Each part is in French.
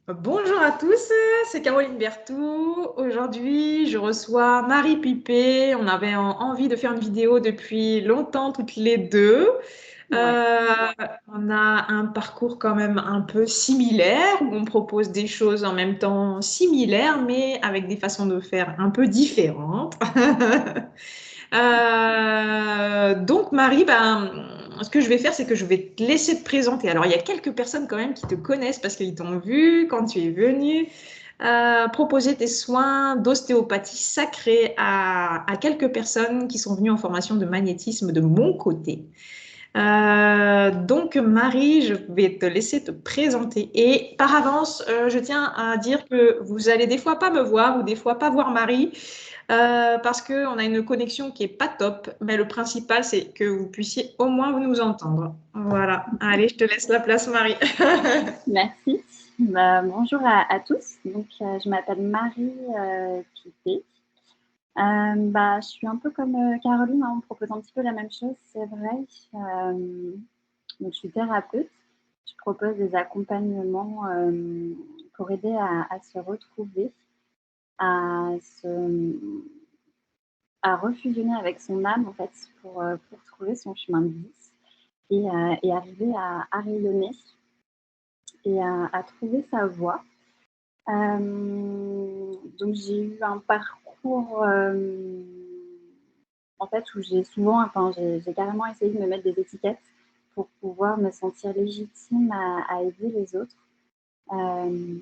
Bonjour à tous, c'est Caroline Berthoud. Aujourd'hui, je reçois Marie Pipé. On avait envie de faire une vidéo depuis longtemps, toutes les deux. Ouais, Euh, on a un parcours quand même un peu similaire, où on propose des choses en même temps similaires, mais avec des façons de faire un peu différentes. Donc Marie, ce que je vais faire, c'est que je vais te laisser te présenter. Alors, il y a quelques personnes quand même qui te connaissent parce qu'ils t'ont vu quand tu es venu proposer tes soins d'ostéopathie sacrée à quelques personnes qui sont venues en formation de magnétisme de mon côté. Donc Marie, je vais te laisser te présenter. Et par avance, je tiens à dire que vous allez des fois pas me voir ou des fois pas voir Marie parce qu'on a une connexion qui est pas top. Mais le principal, c'est que vous puissiez au moins nous entendre. Voilà. Allez, je te laisse la place, Marie. merci. Bonjour à tous. Je m'appelle Marie Pipé. Je suis un peu comme Caroline, hein, on propose un petit peu la même chose, c'est vrai. Je suis thérapeute. Je propose des accompagnements pour aider à se retrouver, à, se, à refusionner avec son âme, en fait, pour trouver son chemin de vie et arriver à rayonner et à trouver sa voie. J'ai eu un parcours en fait où j'ai carrément essayé de me mettre des étiquettes pour pouvoir me sentir légitime à aider les autres. Euh,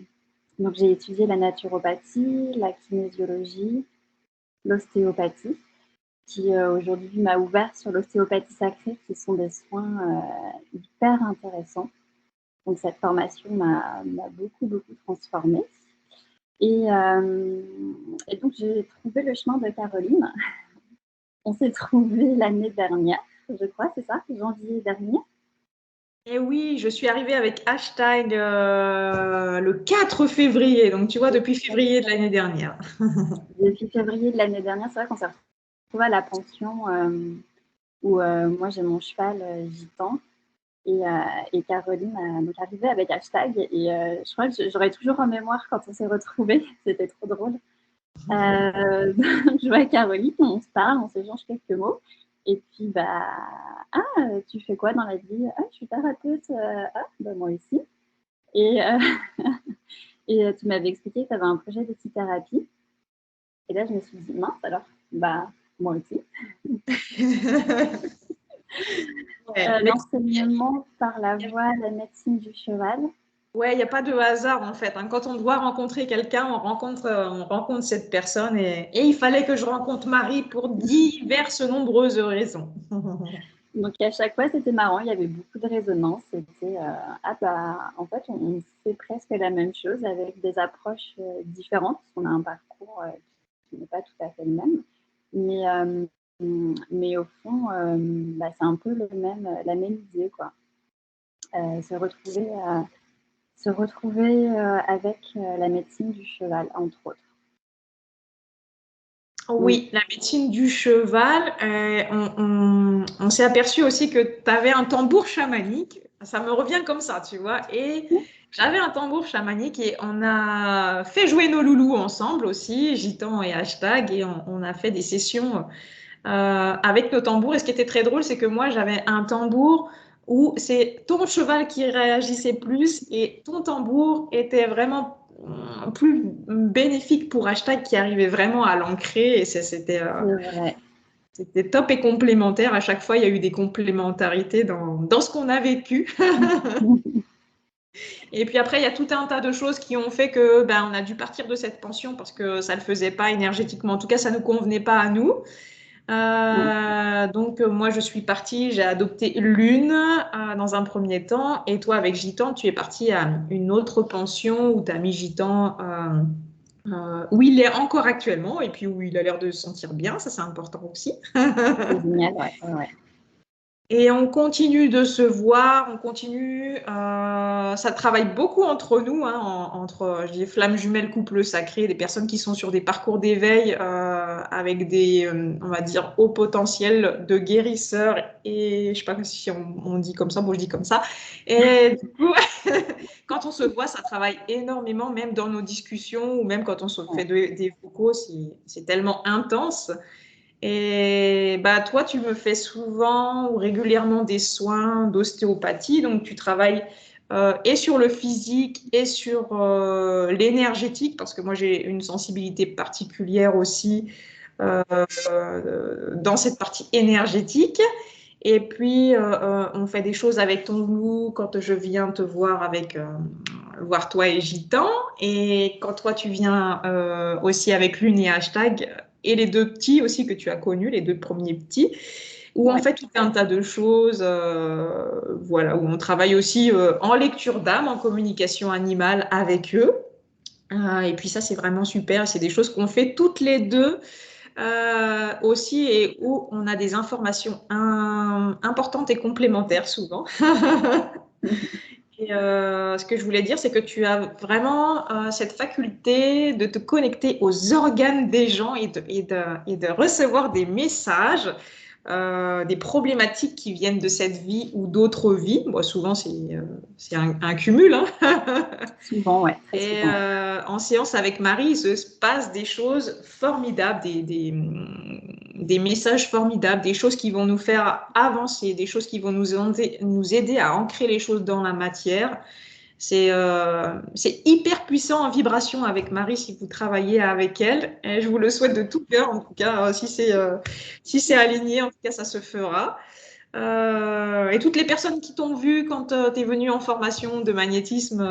donc j'ai étudié la naturopathie, la kinésiologie, l'ostéopathie, qui aujourd'hui m'a ouvert sur l'ostéopathie sacrée, qui sont des soins hyper intéressants. Donc cette formation m'a beaucoup transformée. Et donc, j'ai trouvé le chemin de Caroline. On s'est trouvé l'année dernière, je crois, c'est ça, janvier dernier. Et oui, je suis arrivée avec hashtag le 4 février. Donc, tu vois, depuis février de l'année dernière. Depuis février de l'année dernière, c'est vrai qu'on s'est retrouvés à la pension où moi j'ai mon cheval gitan et Caroline est arrivée avec hashtag. Et je crois que j'aurai toujours en mémoire quand on s'est retrouvés. C'était trop drôle. Je vois Caroline, on se parle, on s'échange quelques mots. Et puis, tu fais quoi dans la vie? Ah, je suis thérapeute. Moi aussi. Et, euh, et tu m'avais expliqué que tu avais un projet d'équithérapie. Et là, je me suis dit, mince, alors, moi aussi. Ouais, mais L'enseignement par la voie, la médecine du cheval. ouais, il n'y a pas de hasard en fait, hein. Quand on doit rencontrer quelqu'un, on rencontre cette personne et il fallait que je rencontre Marie pour diverses nombreuses raisons. Donc, à chaque fois, c'était marrant. Il y avait beaucoup de résonance. C'était, en fait, on fait presque la même chose avec des approches différentes. On a un parcours qui n'est pas tout à fait le même. Mais, euh, mais au fond, c'est un peu la même idée, quoi. Se retrouver avec la médecine du cheval, entre autres. Mm. Oui, la médecine du cheval, on s'est aperçu aussi que tu avais un tambour chamanique. Ça me revient comme ça, tu vois. Et j'avais un tambour chamanique et on a fait jouer nos loulous ensemble aussi, Gitan et Hashtag, et on a fait des sessions avec nos tambours. Et ce qui était très drôle, c'est que moi, j'avais un tambour où c'est ton cheval qui réagissait plus et ton tambour était vraiment plus bénéfique pour hashtag qui arrivait vraiment à l'ancrer et C'est vrai. c'était top et complémentaire. À chaque fois, il y a eu des complémentarités dans ce qu'on a vécu. Et puis après, il y a tout un tas de choses qui ont fait que on a dû partir de cette pension parce que ça ne le faisait pas énergétiquement. En tout cas, ça ne nous convenait pas à nous. Moi, je suis partie, j'ai adopté l'une dans un premier temps. Et toi, avec Gitan, tu es partie à une autre pension où tu as mis Gitan où il est encore actuellement et puis où il a l'air de se sentir bien. Ça, c'est important aussi. C'est génial, ouais, ouais, ouais. Et on continue de se voir, on continue. Ça travaille beaucoup entre nous, hein, entre je dis, flammes jumelles, couple sacré, des personnes qui sont sur des parcours d'éveil avec des, on va dire, hauts potentiels de guérisseurs. Et je sais pas si on dit comme ça, bon, je dis comme ça. Et du coup, quand on se voit, ça travaille énormément, même dans nos discussions ou même quand on se fait des vocaux, c'est tellement intense. Et bah, toi, tu me fais souvent ou régulièrement des soins d'ostéopathie, donc tu travailles et sur le physique et sur l'énergétique, parce que moi j'ai une sensibilité particulière aussi euh, dans cette partie énergétique. Et puis, on fait des choses avec ton loup quand je viens te voir avec voir toi et Gitan. Et quand toi, tu viens aussi avec Lune et Hashtag, et les deux petits aussi que tu as connus, les deux premiers petits, où on fait tout un tas de choses, voilà, où on travaille aussi en lecture d'âme, en communication animale avec eux. Et puis ça, c'est vraiment super. C'est des choses qu'on fait toutes les deux aussi et où on a des informations importantes et complémentaires souvent. Et ce que je voulais dire, c'est que tu as vraiment cette faculté de te connecter aux organes des gens et de recevoir des messages, des problématiques qui viennent de cette vie ou d'autres vies. Bon, souvent, c'est un cumul, hein. Souvent, ouais, très Et souvent. en séance avec Marie, il se passe des choses formidables, des messages formidables, des choses qui vont nous faire avancer, des choses qui vont nous aider à ancrer les choses dans la matière. C'est hyper puissant en vibration avec Marie si vous travaillez avec elle. Et je vous le souhaite de tout cœur, en tout cas, si c'est aligné, en tout cas, ça se fera. Et toutes les personnes qui t'ont vu quand tu es venu en formation de magnétisme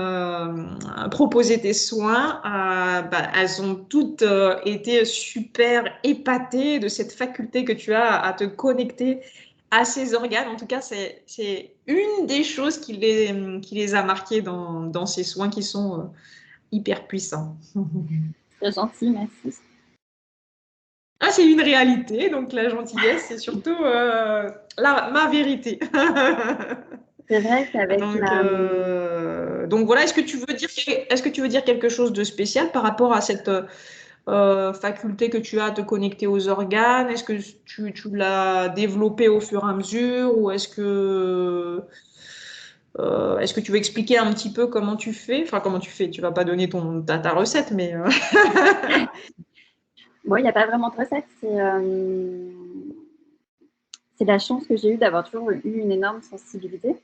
proposer tes soins, bah, elles ont toutes été super épatées de cette faculté que tu as à te connecter à ces organes. En tout cas, c'est une des choses qui les a marquées dans ces soins qui sont hyper puissants. C'est gentil, merci. Ah, c'est une réalité, donc la gentillesse, c'est surtout ma vérité. C'est vrai qu'avec Donc voilà, est-ce que tu veux dire quelque chose de spécial par rapport à cette faculté que tu as à te connecter aux organes? Est-ce que tu l'as développée au fur et à mesure ou est-ce que tu veux expliquer un petit peu comment tu fais? Enfin, comment tu fais? Tu vas pas donner ta recette, mais bon, il n'y a pas vraiment de recette. C'est la chance que j'ai eue d'avoir toujours eu une énorme sensibilité.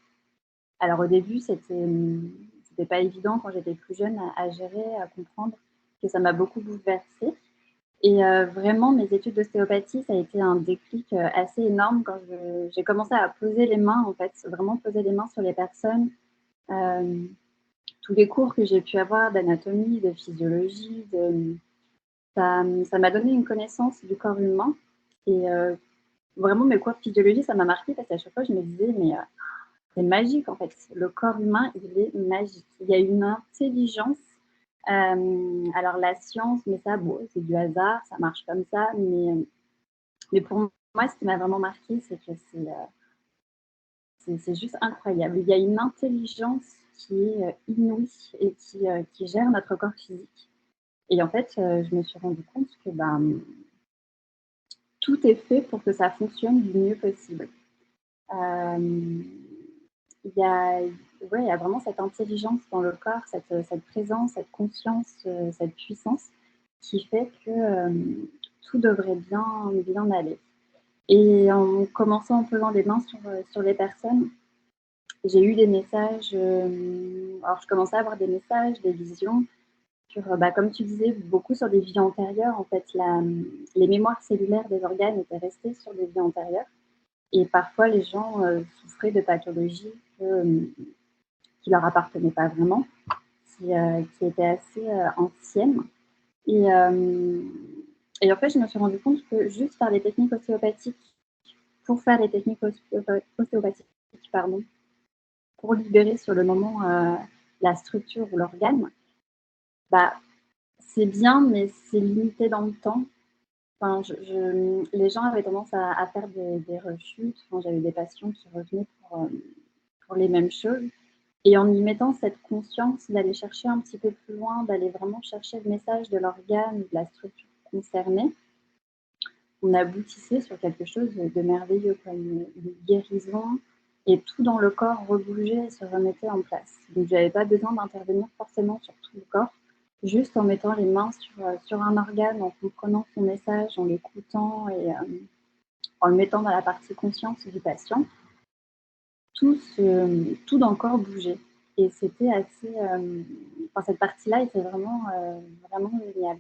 Alors au début, c'était pas évident quand j'étais plus jeune à gérer, à comprendre, que ça m'a beaucoup bouleversée. Et vraiment, mes études d'ostéopathie, ça a été un déclic assez énorme quand j'ai commencé à poser les mains, en fait, vraiment poser les mains sur les personnes. Tous les cours que j'ai pu avoir d'anatomie, de physiologie, ça m'a donné une connaissance du corps humain. Et vraiment, mes cours de physiologie, ça m'a marqué parce qu'à chaque fois, je me disais, mais c'est magique en fait. Le corps humain, il est magique. Il y a une intelligence. Alors la science, mais ça, bon, c'est du hasard, ça marche comme ça. Mais pour moi, ce qui m'a vraiment marqué, c'est que c'est juste incroyable. Il y a une intelligence qui est inouïe et qui gère notre corps physique. Et en fait, je me suis rendu compte que tout est fait pour que ça fonctionne du mieux possible. Euh, il y a, ouais, il y a vraiment cette intelligence dans le corps, cette présence, cette conscience, cette puissance qui fait que tout devrait bien aller. Et en commençant en posant les mains sur les personnes, j'ai eu des messages, alors je commençais à avoir des messages, des visions, sur, comme tu disais, beaucoup sur des vies antérieures. En fait, les mémoires cellulaires des organes étaient restées sur des vies antérieures. Et parfois, les gens souffraient de pathologies qui leur appartenaient pas vraiment, qui étaient assez anciennes. Et, euh, et en fait, je me suis rendu compte que juste faire des techniques ostéopathiques, pour faire des techniques ostéopathiques, pardon, pour libérer sur le moment la structure ou l'organe, bah, c'est bien, mais c'est limité dans le temps. Enfin, les gens avaient tendance à faire des rechutes. Enfin, j'avais des patients qui revenaient pour les mêmes choses. Et en y mettant cette conscience d'aller chercher un petit peu plus loin, d'aller vraiment chercher le message de l'organe, de la structure concernée, on aboutissait sur quelque chose de merveilleux, quoi, une guérison. et tout dans le corps rebougeait et se remettait en place. Donc, j'avais pas besoin d'intervenir forcément sur tout le corps, juste en mettant les mains sur un organe, en comprenant son message, en l'écoutant et en le mettant dans la partie conscience du patient. Tout dans le corps bougeait. Et c'était assez... cette partie-là était vraiment, vraiment géniale.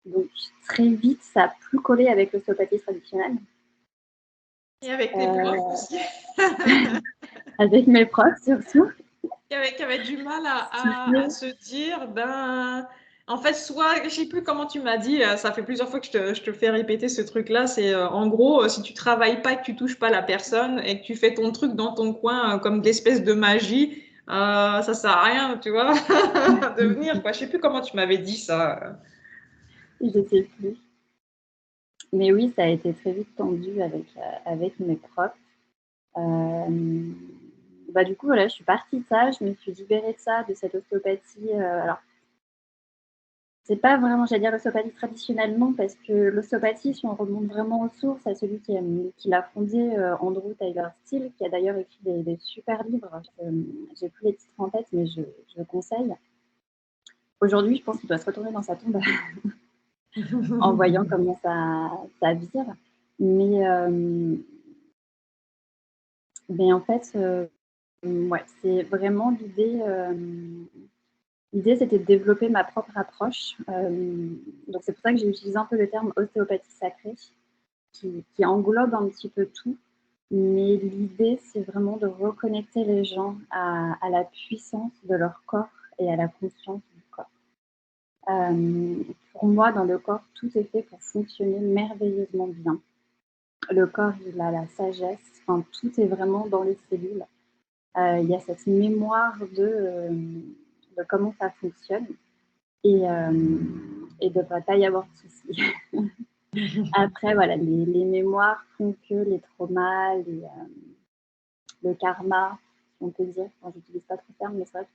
Donc, très vite, ça a plus collé avec l'ostéopathie traditionnelle. Et avec tes profs aussi. Avec mes profs, surtout. Qui avaient du mal à se dire, en fait, soit, je ne sais plus comment tu m'as dit, ça fait plusieurs fois que je te fais répéter ce truc-là, c'est en gros, si tu travailles pas, que tu touches pas la personne et que tu fais ton truc dans ton coin comme de l'espèce de magie, ça sert à rien, tu vois, de venir, quoi. Je sais plus comment tu m'avais dit ça. Je sais plus. Mais oui, ça a été très vite tendu avec mes profs. Du coup, voilà, je suis partie de ça, je me suis libérée de ça, de cette ostéopathie. Alors, c'est pas vraiment, j'allais dire l'ostéopathie traditionnelle, non, parce que l'ostéopathie, si on remonte vraiment aux sources, à celui qui l'a fondée, Andrew Taylor Still, qui a d'ailleurs écrit des super livres. J'ai plus les titres en tête, mais je le conseille. Aujourd'hui, je pense qu'il doit se retourner dans sa tombe en voyant comment ça vire. Mais en fait, ouais, c'est vraiment l'idée. L'idée, c'était de développer ma propre approche. Donc, c'est pour ça que j'ai utilisé un peu le terme ostéopathie sacrée, qui englobe un petit peu tout. Mais l'idée, c'est vraiment de reconnecter les gens à la puissance de leur corps et à la conscience du corps. Pour moi, dans le corps, tout est fait pour fonctionner merveilleusement bien. Le corps, il a la sagesse, enfin, tout est vraiment dans les cellules. Il y a cette mémoire de comment ça fonctionne et il ne devrait pas y avoir de soucis. Après, voilà, les mémoires font que les traumas, le karma, on peut dire, enfin, j'utilise pas trop le terme, mais c'est vrai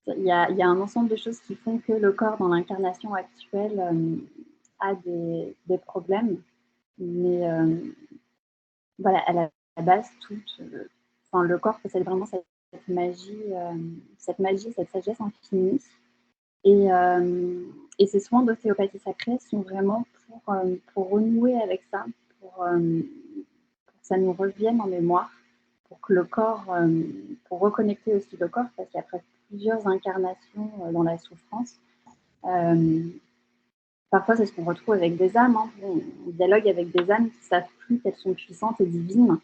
qu'il y a un ensemble de choses qui font que le corps, dans l'incarnation actuelle, a des problèmes. Mais voilà, à la base, le corps possède vraiment cette magie, cette sagesse infinie. Et ces soins d'ostéopathie sacrée sont vraiment pour renouer avec ça, pour que ça nous revienne en mémoire, pour que le corps, pour reconnecter aussi le corps, parce qu'après plusieurs incarnations dans la souffrance, parfois c'est ce qu'on retrouve avec des âmes. Hein. On dialogue avec des âmes qui ne savent plus qu'elles sont puissantes et divines,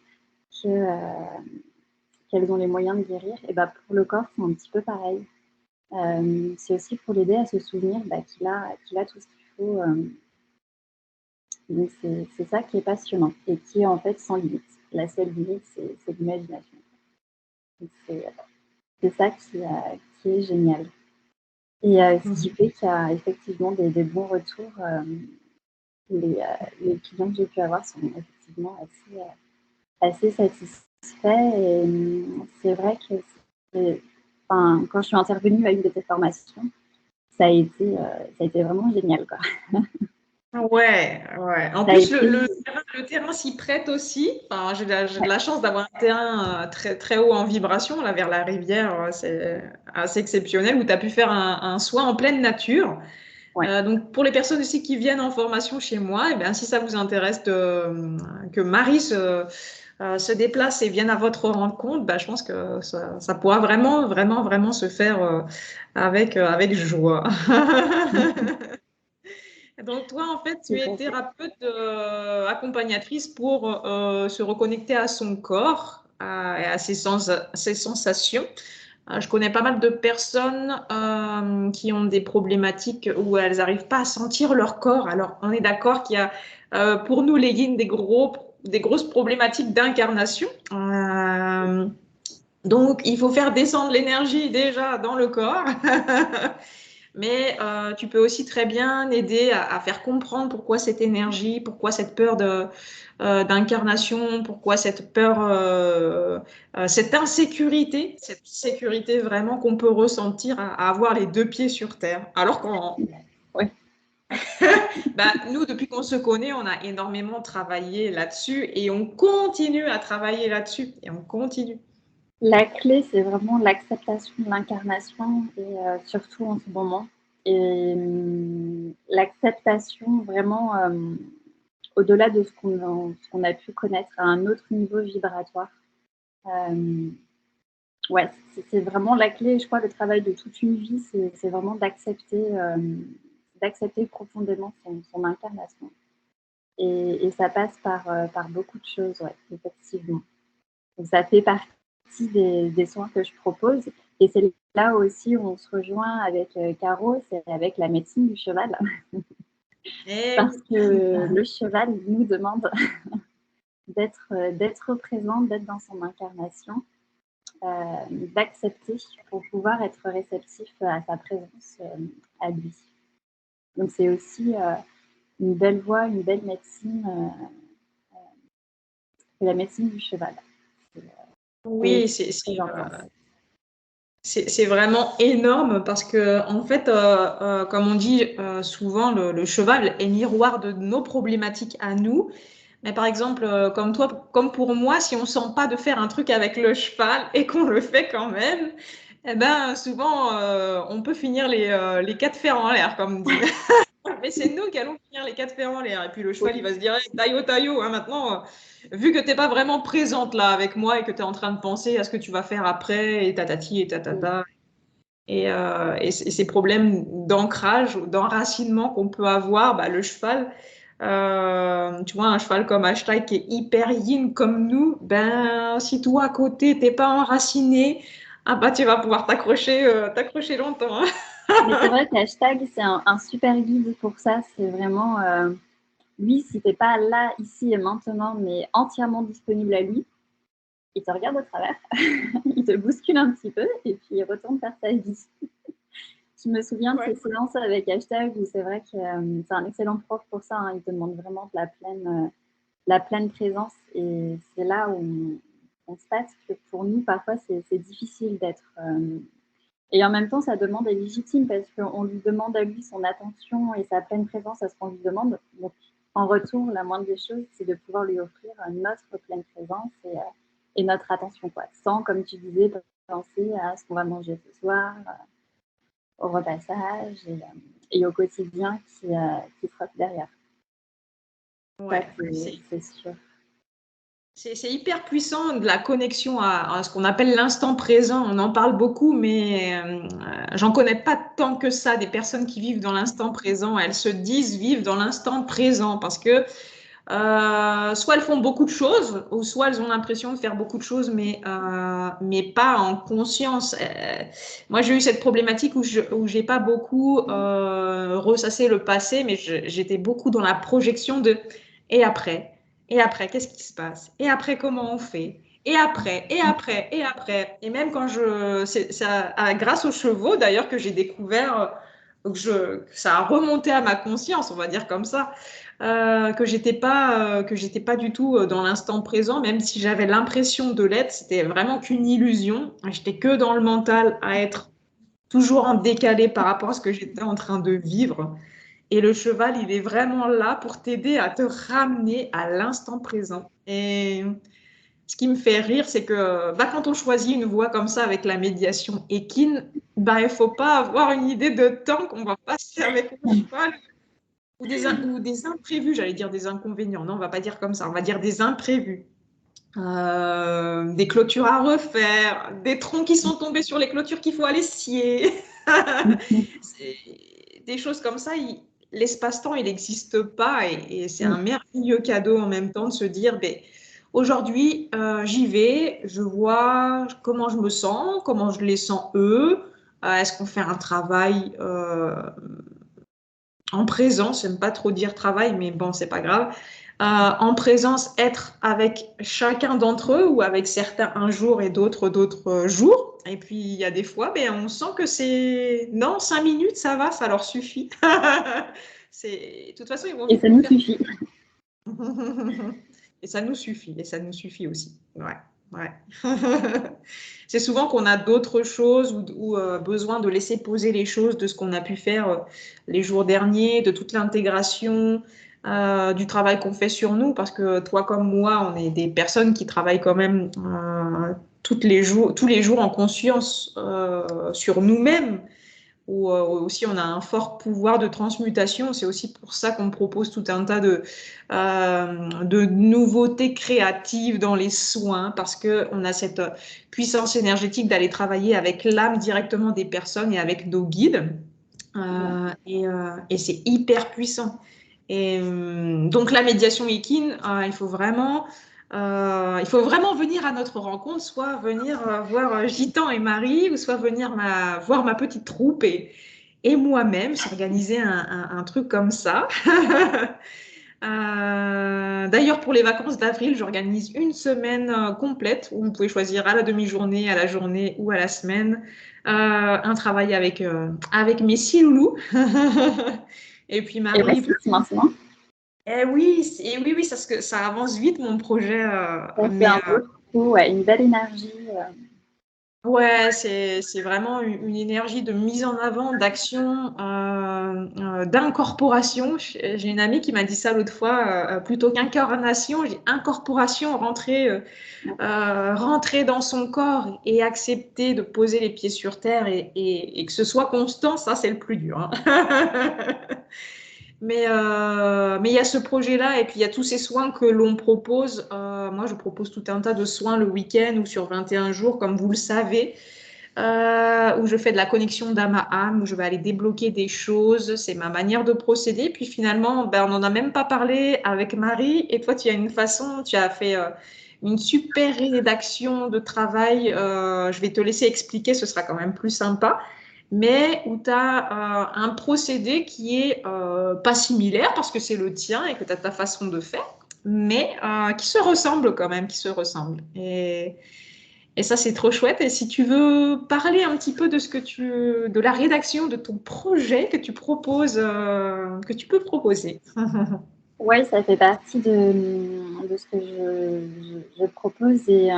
qu'elles ont les moyens de guérir. Et pour le corps, c'est un petit peu pareil. C'est aussi pour l'aider à se souvenir qu'il a tout ce qu'il faut. Donc c'est ça qui est passionnant et qui est en fait sans limite. La seule limite, c'est l'imagination. C'est ça qui est génial. Et ce qui fait qu'il y a effectivement des bons retours. Les clients que j'ai pu avoir sont effectivement assez satisfaits. Et c'est vrai que quand je suis intervenue à une de tes formations, ça a été vraiment génial, quoi. Ouais. En plus, le terrain s'y prête aussi. Enfin, j'ai de la chance d'avoir un terrain très, très haut en vibration, là, vers la rivière. C'est assez exceptionnel, où tu as pu faire un soin en pleine nature. Ouais. Donc, pour les personnes aussi qui viennent en formation chez moi, si ça vous intéresse que Marie se déplace et vienne à votre rencontre, je pense que ça pourra vraiment, vraiment, vraiment se faire avec joie. Donc, toi, en fait, tu es thérapeute accompagnatrice pour se reconnecter à son corps et à ses sensations. Je connais pas mal de personnes qui ont des problématiques où elles n'arrivent pas à sentir leur corps. Alors, on est d'accord qu'il y a pour nous, les guides, des grosses problématiques d'incarnation. Donc, il faut faire descendre l'énergie déjà dans le corps. Mais tu peux aussi très bien aider à faire comprendre pourquoi cette énergie, pourquoi cette peur d'incarnation, pourquoi cette peur, cette insécurité, cette sécurité vraiment qu'on peut ressentir à avoir les deux pieds sur terre. Alors qu'on... Oui. Nous, depuis qu'on se connaît, on a énormément travaillé là-dessus et on continue à travailler là-dessus et on continue. La clé, c'est vraiment l'acceptation de l'incarnation et surtout en ce moment. Et l'acceptation vraiment au-delà de ce qu'on a pu connaître à un autre niveau vibratoire. Ouais, c'est vraiment la clé. Je crois le travail de toute une vie, c'est vraiment d'accepter profondément son incarnation. Et ça passe par beaucoup de choses, ouais, effectivement. Donc, ça fait partie des soins que je propose. Et c'est là aussi où on se rejoint avec Caro, c'est avec la médecine du cheval. Parce que le cheval nous demande d'être présent, d'être dans son incarnation, d'accepter pour pouvoir être réceptif à sa présence, à lui. Donc c'est aussi une belle voie, une belle médecine, la médecine du cheval. Oui, c'est vraiment énorme parce que, en fait, comme on dit souvent, le cheval est miroir de nos problématiques à nous. Mais par exemple, comme toi, comme pour moi, si on ne sent pas de faire un truc avec le cheval et qu'on le fait quand même, eh ben, souvent, on peut finir les quatre fers en l'air, comme on dit. Mais c'est nous qui allons finir les quatre fers en l'air. Et puis le cheval, il va se dire, hey, taillot, taillot, hein, maintenant, vu que tu n'es pas vraiment présente là avec moi et que tu es en train de penser à ce que tu vas faire après, et tatati et tatata. Et ces problèmes d'ancrage, d'enracinement qu'on peut avoir, le cheval, tu vois, un cheval comme Hashtag qui est hyper yin comme nous, si toi à côté, t'es pas enraciné, tu vas pouvoir t'accrocher longtemps. Hein. Mais c'est vrai qu'Hashtag, c'est un super guide pour ça. C'est vraiment, lui, si t'es pas là, ici et maintenant, mais entièrement disponible à lui, il te regarde au travers, il te bouscule un petit peu et puis il retourne faire sa vie. Je me souviens de ces séances avec Hashtag où c'est vrai que c'est un excellent prof pour ça. Hein, il te demande vraiment de la pleine présence et c'est là où on se passe que pour nous, parfois, c'est difficile d'être. Et en même temps, sa demande est légitime parce qu'on lui demande à lui son attention et sa pleine présence à ce qu'on lui demande. Donc, en retour, la moindre des choses, c'est de pouvoir lui offrir notre pleine présence et notre attention, quoi. Sans, comme tu disais, penser à ce qu'on va manger ce soir, au repassage et au quotidien qui trotte derrière. Ouais, c'est sûr. C'est hyper puissant de la connexion à ce qu'on appelle l'instant présent. On en parle beaucoup, mais j'en connais pas tant que ça des personnes qui vivent dans l'instant présent. Elles se disent vivre dans l'instant présent parce que soit elles font beaucoup de choses, ou soit elles ont l'impression de faire beaucoup de choses, mais pas en conscience. Moi, j'ai eu cette problématique où j'ai pas beaucoup ressassé le passé, mais j'étais beaucoup dans la projection de et après. Et après, qu'est-ce qui se passe? Et après, comment on fait? Et après, et après, et après. Et même quand c'est grâce aux chevaux d'ailleurs que j'ai découvert que ça a remonté à ma conscience, on va dire comme ça, que j'étais pas du tout dans l'instant présent, même si j'avais l'impression de l'être. C'était vraiment qu'une illusion. J'étais que dans le mental à être toujours en décalé par rapport à ce que j'étais en train de vivre. Et le cheval, il est vraiment là pour t'aider à te ramener à l'instant présent. Et ce qui me fait rire, c'est que quand on choisit une voie comme ça avec la médiation équine, il ne faut pas avoir une idée de temps qu'on va passer avec le cheval ou des imprévus, j'allais dire des inconvénients. Non, on ne va pas dire comme ça, on va dire des imprévus. Des clôtures à refaire, des troncs qui sont tombés sur les clôtures qu'il faut aller scier. Des choses comme ça, l'espace-temps, il n'existe pas et c'est un merveilleux cadeau en même temps de se dire, aujourd'hui, j'y vais, je vois comment je me sens, comment je les sens eux. Est-ce qu'on fait un travail en présence, j'aime pas trop dire travail, mais bon, c'est pas grave. En présence, être avec chacun d'entre eux ou avec certains un jour et d'autres jours. Et puis, il y a des fois, on sent que c'est... Non, 5 minutes, ça va, ça leur suffit. De toute façon, ils vont et ça nous suffit. Et ça nous suffit, et ça nous suffit aussi. Ouais, ouais. c'est souvent qu'on a d'autres choses ou besoin de laisser poser les choses de ce qu'on a pu faire les jours derniers, de toute l'intégration, du travail qu'on fait sur nous, parce que toi comme moi, on est des personnes qui travaillent quand même tous les jours en conscience sur nous-mêmes où aussi on a un fort pouvoir de transmutation. C'est aussi pour ça qu'on propose tout un tas de nouveautés créatives dans les soins, parce qu'on a cette puissance énergétique d'aller travailler avec l'âme directement des personnes et avec nos guides. Et c'est hyper puissant. Et donc la médiation Ikin, il faut vraiment venir à notre rencontre, soit venir voir Gitan et Marie, ou soit venir voir ma petite troupe et moi-même, s'organiser un truc comme ça. D'ailleurs, pour les vacances d'avril, j'organise une semaine complète où vous pouvez choisir à la demi-journée, à la journée ou à la semaine un travail avec mes six loulous. Et puis Et Marie. c'est maintenant. Oui, ça avance vite mon projet. Ça fait un beau coup, une belle énergie. Ouais, c'est vraiment une énergie de mise en avant, d'action, d'incorporation. J'ai une amie qui m'a dit ça l'autre fois, plutôt qu'incarnation, j'ai incorporation, rentrer dans son corps et accepter de poser les pieds sur terre et que ce soit constant, ça c'est le plus dur. Hein. Mais il y a ce projet-là et puis il y a tous ces soins que l'on propose. Moi, je propose tout un tas de soins le week-end ou sur 21 jours, comme vous le savez, où je fais de la connexion d'âme à âme, où je vais aller débloquer des choses. C'est ma manière de procéder. Puis finalement, ben, on n'en a même pas parlé avec Marie. Et toi, tu as fait une super rédaction de travail. Je vais te laisser expliquer, ce sera quand même plus sympa, mais où tu as un procédé qui est pas similaire parce que c'est le tien et que tu as ta façon de faire, mais qui se ressemble quand même, qui se ressemble. Et ça, c'est trop chouette. Et si tu veux parler un petit peu de la rédaction de ton projet que tu proposes, que tu peux proposer. Oui, ça fait partie de ce que je propose et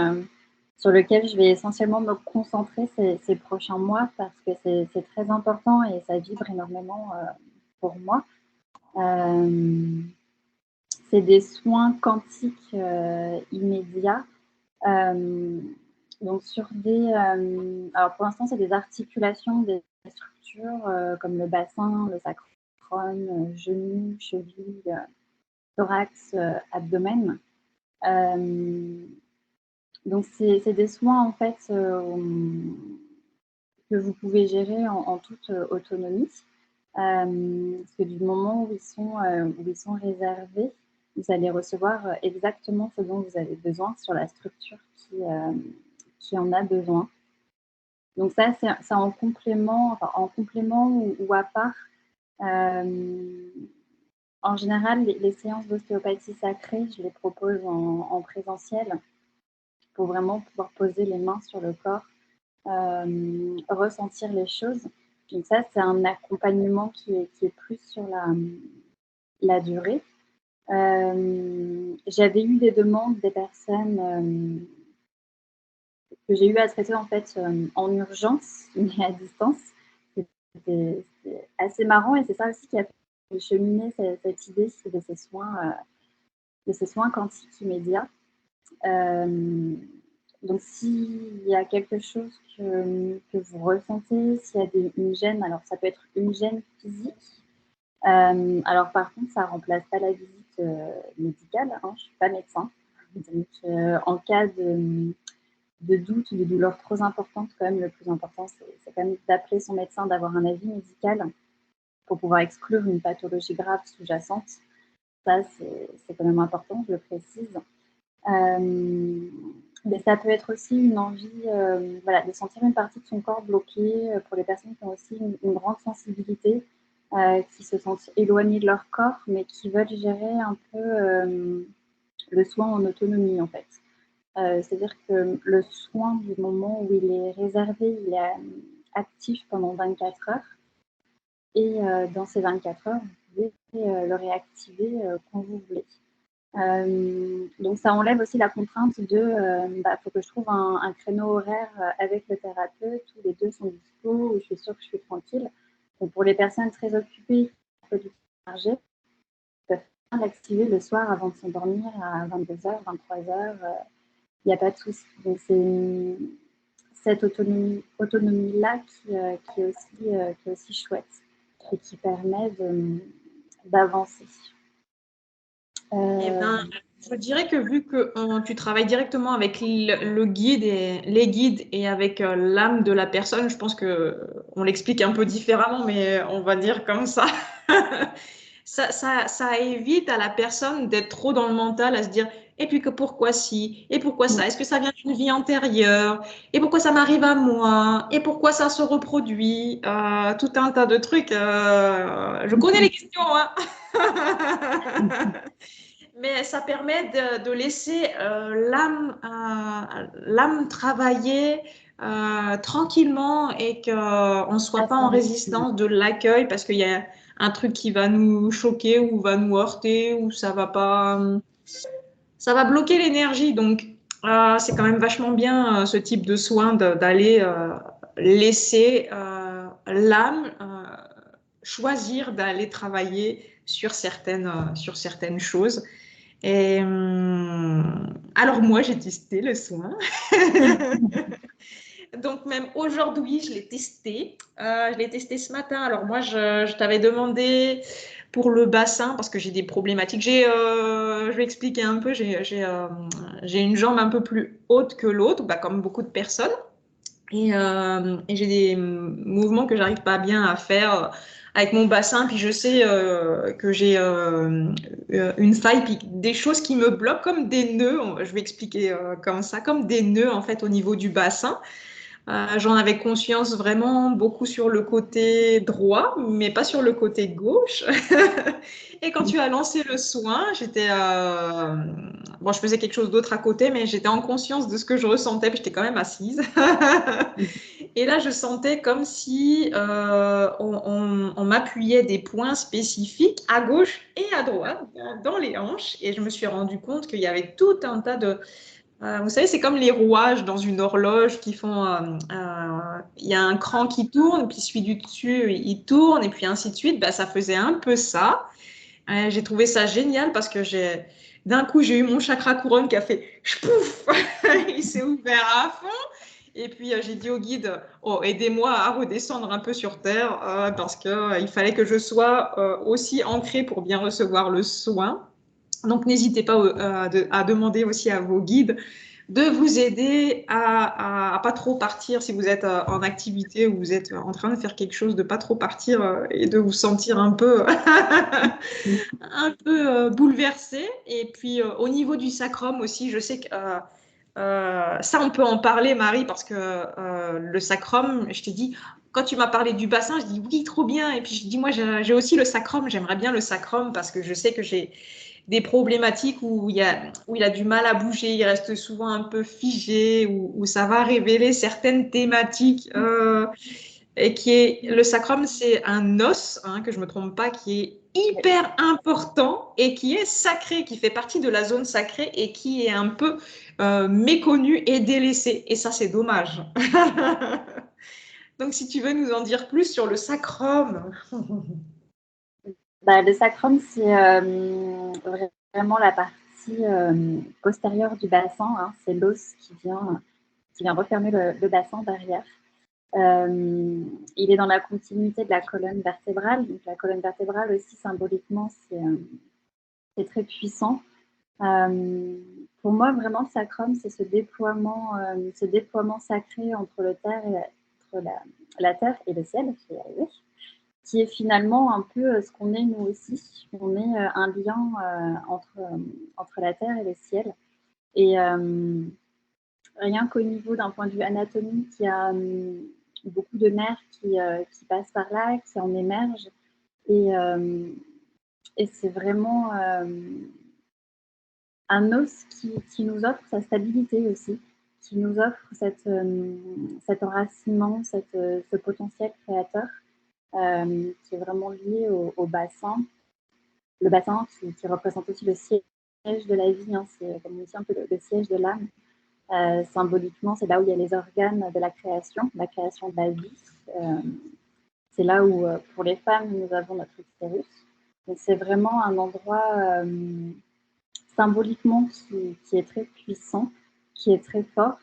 sur lequel je vais essentiellement me concentrer ces prochains mois parce que c'est très important et ça vibre énormément pour moi. C'est des soins quantiques immédiats. Donc sur alors pour l'instant, c'est des articulations, des structures comme le bassin, le sacrum, genoux, cheville, thorax, abdomen. Donc c'est des soins en fait que vous pouvez gérer en toute autonomie. Parce que du moment où ils sont réservés, vous allez recevoir exactement ce dont vous avez besoin sur la structure qui en a besoin. Donc ça, c'est en complément, ou à part. En général, les séances d'ostéopathie sacrée, je les propose en présentiel pour vraiment pouvoir poser les mains sur le corps, ressentir les choses. Donc ça, c'est un accompagnement qui est plus sur la durée. J'avais eu des demandes des personnes que j'ai eu à traiter en fait en urgence, mais à distance. C'était assez marrant et c'est ça aussi qui a fait cheminer cette idée de ces soins quantiques immédiats. Donc, s'il y a quelque chose que vous ressentez, s'il y a une gêne, alors ça peut être une gêne physique. Alors, par contre, ça ne remplace pas la visite médicale. Hein, je ne suis pas médecin. Donc, en cas de doute ou de douleur trop importante, quand même, le plus important, c'est quand même d'appeler son médecin, d'avoir un avis médical pour pouvoir exclure une pathologie grave sous-jacente. Ça, c'est quand même important, je le précise. Mais ça peut être aussi une envie de sentir une partie de son corps bloquée pour les personnes qui ont aussi une grande sensibilité, qui se sentent éloignées de leur corps, mais qui veulent gérer un peu le soin en autonomie en fait. C'est-à-dire que le soin, du moment où il est réservé, il est actif pendant 24 heures. Et dans ces 24 heures, vous pouvez le réactiver quand vous voulez. Donc, ça enlève aussi la contrainte de faut que je trouve un créneau horaire avec le thérapeute où les deux sont dispo, où je suis sûre que je suis tranquille. Donc, pour les personnes très occupées, un peu du chargé, peuvent l'activer le soir avant de s'endormir à 22h, 23h. Il n'y a pas de souci. Donc, c'est cette autonomie-là qui est aussi chouette et qui permet d'avancer. Eh ben, je dirais que vu que tu travailles directement avec le guide et les guides et avec l'âme de la personne, je pense que on l'explique un peu différemment, mais on va dire comme ça. Ça évite à la personne d'être trop dans le mental, à se dire, et puis que pourquoi si, et pourquoi ça, est-ce que ça vient d'une vie antérieure, et pourquoi ça m'arrive à moi, et pourquoi ça se reproduit, tout un tas de trucs. Je connais les questions, hein. Mais ça permet de laisser l'âme travailler tranquillement et qu'on ne soit pas en résistance de l'accueil parce qu'il y a un truc qui va nous choquer ou va nous heurter ou ça va pas, ça va bloquer l'énergie. Donc, c'est quand même vachement bien ce type de soin d'aller laisser l'âme choisir d'aller travailler sur certaines choses. Et alors moi, j'ai testé le soin. Donc même aujourd'hui, je l'ai testé. Je l'ai testé ce matin. Alors moi, je t'avais demandé pour le bassin parce que j'ai des problématiques. Je vais expliquer un peu. J'ai une jambe un peu plus haute que l'autre, bah, comme beaucoup de personnes. Et j'ai des mouvements que j'arrive pas bien à faire avec mon bassin. Puis je sais que j'ai une faille, puis des choses qui me bloquent comme des nœuds. Je vais expliquer comme ça, comme des nœuds en fait au niveau du bassin. J'en avais conscience vraiment beaucoup sur le côté droit, mais pas sur le côté gauche. Et quand tu as lancé le soin, bon, je faisais quelque chose d'autre à côté, mais j'étais en conscience de ce que je ressentais, puis j'étais quand même assise. Et là, je sentais comme si on m'appuyait des points spécifiques à gauche et à droite, dans les hanches, et je me suis rendu compte qu'il y avait tout un tas de vous savez, c'est comme les rouages dans une horloge qui font. Il y a un cran qui tourne, puis celui du dessus, il tourne, et puis ainsi de suite. Bah, ça faisait un peu ça. J'ai trouvé ça génial parce que d'un coup, j'ai eu mon chakra couronne qui a fait pouf, il s'est ouvert à fond. Et puis, j'ai dit au guide, oh, aidez-moi à redescendre un peu sur Terre parce qu'il fallait que je sois aussi ancrée pour bien recevoir le soin. Donc, n'hésitez pas à demander aussi à vos guides de vous aider à pas trop partir si vous êtes en activité ou vous êtes en train de faire quelque chose, de pas trop partir et de vous sentir un peu, un peu bouleversé. Et puis, au niveau du sacrum aussi, je sais que ça, on peut en parler, Marie, parce que le sacrum, je t'ai dit, quand tu m'as parlé du bassin, je dis oui, trop bien. Et puis je dis, moi, j'ai aussi le sacrum, j'aimerais bien le sacrum parce que je sais que j'ai des problématiques où il a du mal à bouger, il reste souvent un peu figé, où ça va révéler certaines thématiques. Et le sacrum, c'est un os, hein, que je ne me trompe pas, qui est hyper important et qui est sacré, qui fait partie de la zone sacrée et qui est un peu méconnu et délaissé. Et ça, c'est dommage. Donc, si tu veux nous en dire plus sur le sacrum. Le sacrum, c'est vraiment la partie postérieure du bassin. Hein. C'est l'os qui vient refermer le bassin derrière. Il est dans la continuité de la colonne vertébrale. Donc, la colonne vertébrale aussi, symboliquement, c'est très puissant. Pour moi, vraiment, le sacrum, c'est ce déploiement sacré entre la terre et le ciel, je vais y arriver, qui est finalement un peu ce qu'on est nous aussi. On est un lien entre la terre et le ciel. Et rien qu'au niveau d'un point de vue anatomique, il y a beaucoup de nerfs qui passent par là, qui en émergent. Et c'est vraiment un os qui nous offre sa stabilité aussi, qui nous offre cet enracinement, ce potentiel créateur qui est vraiment lié au bassin. Le bassin qui représente aussi le ciel de la vie, hein, c'est comme on dit un peu le siège de l'âme. Symboliquement, c'est là où il y a les organes de la création de la vie. C'est là où, pour les femmes, nous avons notre utérus. Donc, c'est vraiment un endroit symboliquement qui est très puissant, qui est très fort.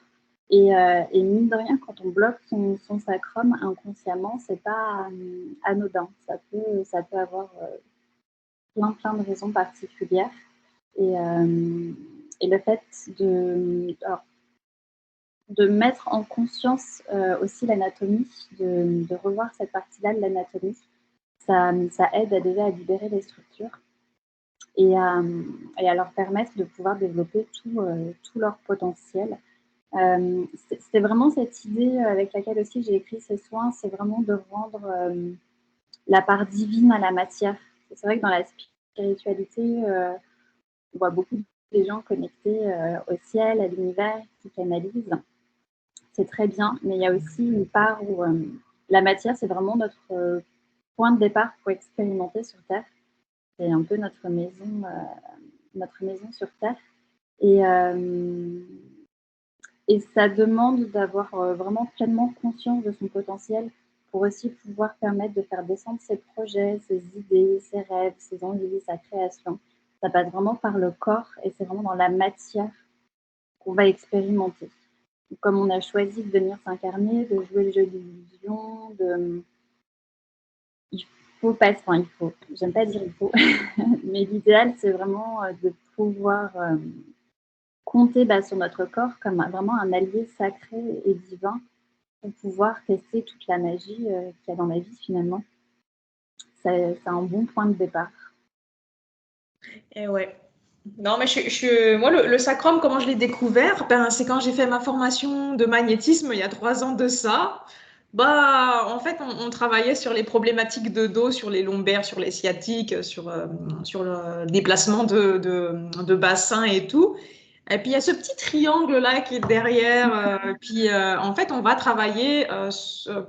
Et mine de rien, quand on bloque son sacrum inconsciemment, c'est pas anodin. Ça peut avoir plein de raisons particulières. Et le fait de mettre en conscience aussi l'anatomie, de revoir cette partie-là de l'anatomie, ça aide déjà à libérer les structures et à leur permettre de pouvoir développer tout leur potentiel. C'est vraiment cette idée avec laquelle aussi j'ai écrit ces soins, c'est vraiment de rendre la part divine à la matière. C'est vrai que dans la spiritualité, on voit beaucoup de gens connectés au ciel, à l'univers, qui canalisent. C'est très bien, mais il y a aussi une part où la matière, c'est vraiment notre point de départ pour expérimenter sur Terre. C'est un peu notre maison sur Terre. Et ça demande d'avoir vraiment pleinement conscience de son potentiel pour aussi pouvoir permettre de faire descendre ses projets, ses idées, ses rêves, ses envies, sa création. Ça passe vraiment par le corps et c'est vraiment dans la matière qu'on va expérimenter. Comme on a choisi de venir s'incarner, de jouer le jeu d'illusion, il faut pas, enfin il faut, j'aime pas dire il faut, mais l'idéal c'est vraiment de pouvoir compter sur notre corps comme vraiment un allié sacré et divin pour pouvoir tester toute la magie qu'il y a dans la vie finalement. C'est un bon point de départ. Et ouais. Non, mais moi, le sacrum, comment je l'ai découvert, c'est quand j'ai fait ma formation de magnétisme il y a 3 ans de ça. En fait, on travaillait sur les problématiques de dos, sur les lombaires, sur les sciatiques, sur le déplacement de bassin et tout. Et puis, il y a ce petit triangle-là qui est derrière. Puis, en fait, on va travailler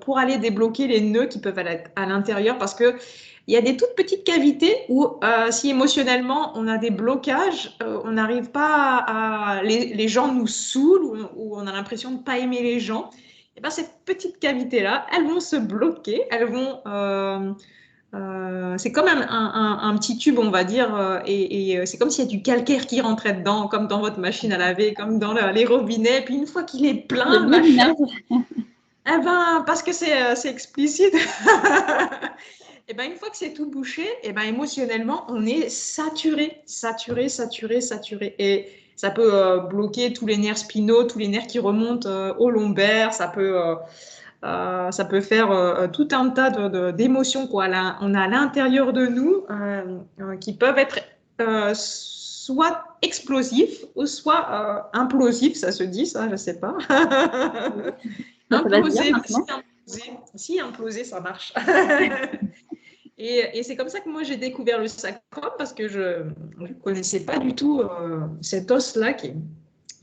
pour aller débloquer les nœuds qui peuvent être à l'intérieur parce que il y a des toutes petites cavités où, si émotionnellement on a des blocages, on n'arrive pas les gens nous saoulent ou on a l'impression de ne pas aimer les gens. Et ben, ces petites cavités-là, elles vont se bloquer, elles vont. C'est comme un petit tube, on va dire, et c'est comme s'il y a du calcaire qui rentrait dedans, comme dans votre machine à laver, comme dans les robinets. Puis une fois qu'il est plein, J'aime bien l'image. eh ben, parce que c'est explicite. Et ben, une fois que c'est tout bouché, et ben, émotionnellement, on est saturé. Et ça peut bloquer tous les nerfs spinaux, tous les nerfs qui remontent au lombaire. Ça peut faire tout un tas d'émotions quoi. Là, on a à l'intérieur de nous qui peuvent être soit explosifs ou soit implosifs. Ça se dit, ça, je sais pas. Ça va se dire Imploser, maintenant. si imploser, ça marche. Et c'est comme ça que moi j'ai découvert le sacrum parce que je ne connaissais pas du tout cet os-là qui est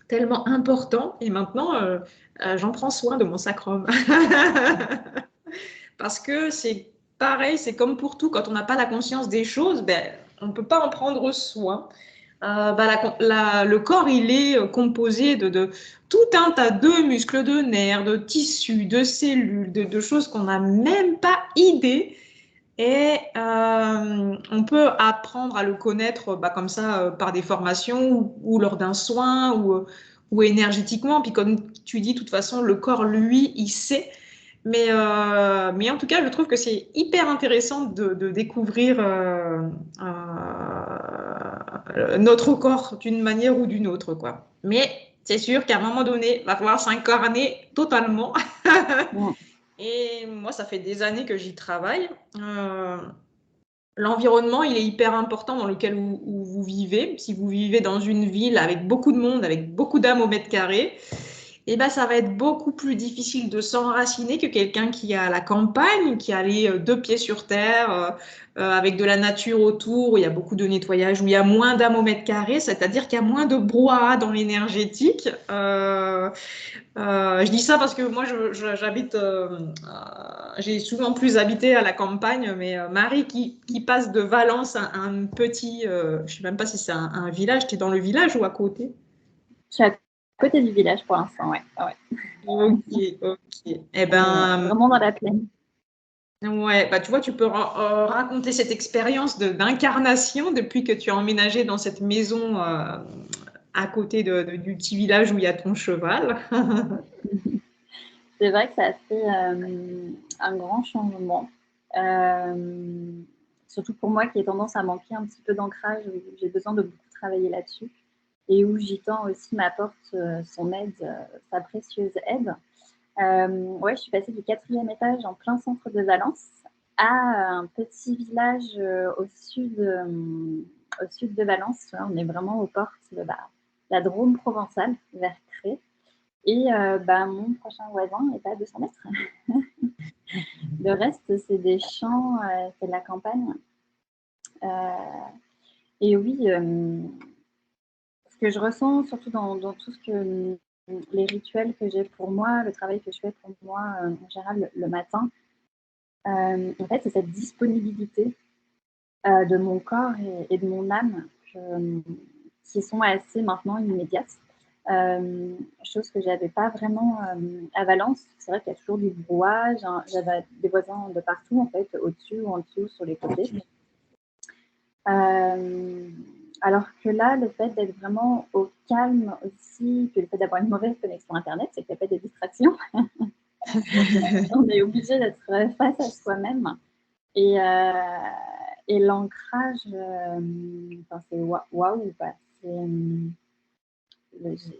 tellement important. Et maintenant, j'en prends soin de mon sacrum. Parce que c'est pareil, c'est comme pour tout, quand on n'a pas la conscience des choses, on ne peut pas en prendre soin. Le corps, il est composé de tout un tas de muscles, de nerfs, de tissus, de cellules, de choses qu'on n'a même pas idée. Et on peut apprendre à le connaître comme ça par des formations ou lors d'un soin ou énergétiquement. Puis comme tu dis, de toute façon, le corps, lui, il sait. Mais en tout cas, je trouve que c'est hyper intéressant de découvrir notre corps d'une manière ou d'une autre, quoi. Mais c'est sûr qu'à un moment donné, il va falloir s'incarner totalement. Ouais. Et moi, ça fait des années que j'y travaille. L'environnement, il est hyper important dans lequel où vous vivez. Si vous vivez dans une ville avec beaucoup de monde, avec beaucoup d'âmes au mètre carré, eh ben, ça va être beaucoup plus difficile de s'enraciner que quelqu'un qui est à la campagne, qui a les deux pieds sur terre, avec de la nature autour, où il y a beaucoup de nettoyage, où il y a moins d'âmes au mètre carré, c'est-à-dire qu'il y a moins de brouhaha dans l'énergétique. Je dis ça parce que moi, j'habite, j'ai souvent plus habité à la campagne, mais Marie qui passe de Valence à un petit, je ne sais même pas si c'est un village, tu es dans le village ou à côté? Je suis à côté du village pour l'instant, ouais. Ouais. Ok, ok. Eh ben, Vraiment dans la plaine. ouais, bah tu vois, tu peux raconter cette expérience d'incarnation depuis que tu as emménagé dans cette maison à côté du petit village où il y a ton cheval. C'est vrai que ça a fait un grand changement. Surtout pour moi qui ai tendance à manquer un petit peu d'ancrage, où j'ai besoin de beaucoup travailler là-dessus et où Gitan aussi m'apporte son aide, sa précieuse aide. Ouais, je suis passée du 4e étage en plein centre de Valence à un petit village au sud de Valence. On est vraiment aux portes de la Drôme provençale, vers Cré. Et mon prochain voisin est à 200 mètres. Le reste, c'est des champs, c'est de la campagne. Et oui, ce que je ressens, surtout dans tout ce que les rituels que j'ai pour moi, le travail que je fais pour moi en général le matin, en fait, c'est cette disponibilité de mon corps et de mon âme qui sont assez maintenant immédiates. Chose que j'avais pas vraiment à Valence. C'est vrai qu'il y a toujours du brouhaha. J'avais des voisins de partout, en fait, au-dessus ou en dessous, sur les côtés. Alors que là, le fait d'être vraiment au calme aussi, que le fait d'avoir une mauvaise connexion Internet, c'est qu'il n'y a pas de distraction. On est obligé d'être face à soi-même. Et l'ancrage, c'est waouh.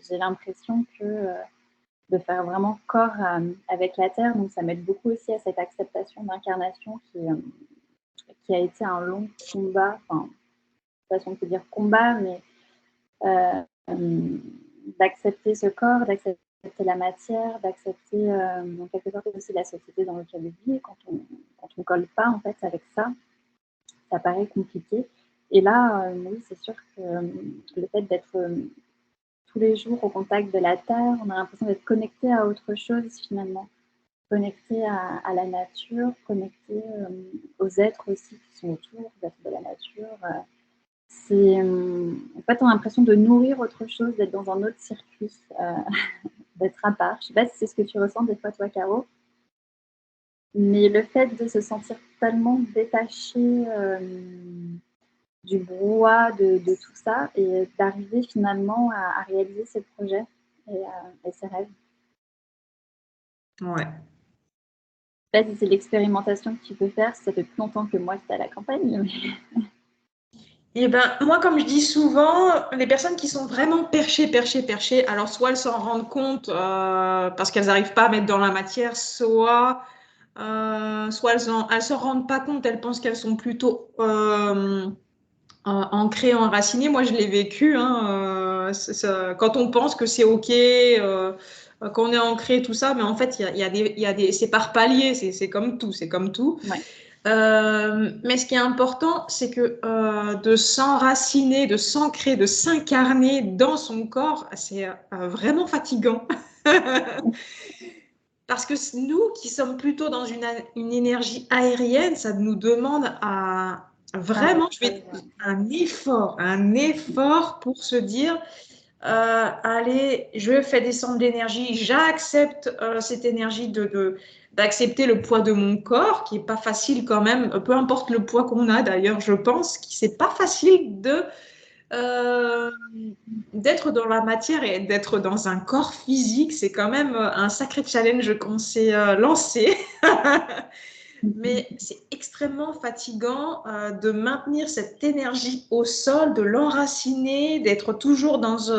J'ai l'impression que de faire vraiment corps avec la terre, donc ça m'aide beaucoup aussi à cette acceptation d'incarnation qui a été un long combat, enfin, de toute façon on peut dire combat, mais d'accepter ce corps, d'accepter la matière, d'accepter en quelque sorte aussi la société dans laquelle on vit. Quand on colle pas en fait avec ça, ça paraît compliqué. Et là, oui, c'est sûr que le fait d'être tous les jours au contact de la terre, on a l'impression d'être connecté à autre chose finalement, connecté à la nature, connecté aux êtres aussi qui sont autour, aux êtres de la nature. En fait, on a l'impression de nourrir autre chose, d'être dans un autre circuit, d'être à part. Je ne sais pas si c'est ce que tu ressens des fois, toi, Caro, mais le fait de se sentir tellement détaché du brouhaha de tout ça et d'arriver finalement à réaliser ses projets et ses rêves. Ouais. Je ne sais pas si c'est l'expérimentation que tu peux faire, ça fait plus longtemps que moi, c'était à la campagne. Mais... Eh ben, moi, comme je dis souvent, les personnes qui sont vraiment perchées, alors soit elles s'en rendent compte parce qu'elles n'arrivent pas à mettre dans la matière, soit elles se rendent pas compte, elles pensent qu'elles sont plutôt ancrées, enracinées. Moi, je l'ai vécu. Hein, quand on pense que c'est OK, qu'on est ancré, tout ça, mais en fait, il y a des, c'est par palier, c'est comme tout, c'est comme tout. Ouais. Mais ce qui est important, c'est que de s'enraciner, de s'ancrer, de s'incarner dans son corps, c'est vraiment fatigant. Parce que nous qui sommes plutôt dans une énergie aérienne, ça nous demande à vraiment un effort pour se dire, allez, je fais descendre l'énergie, j'accepte cette énergie d'accepter le poids de mon corps, qui est pas facile quand même, peu importe le poids qu'on a d'ailleurs, je pense que c'est pas facile euh, d'être dans la matière et d'être dans un corps physique, c'est quand même un sacré challenge qu'on s'est lancé. Mais c'est extrêmement fatigant de maintenir cette énergie au sol, de l'enraciner, d'être toujours dans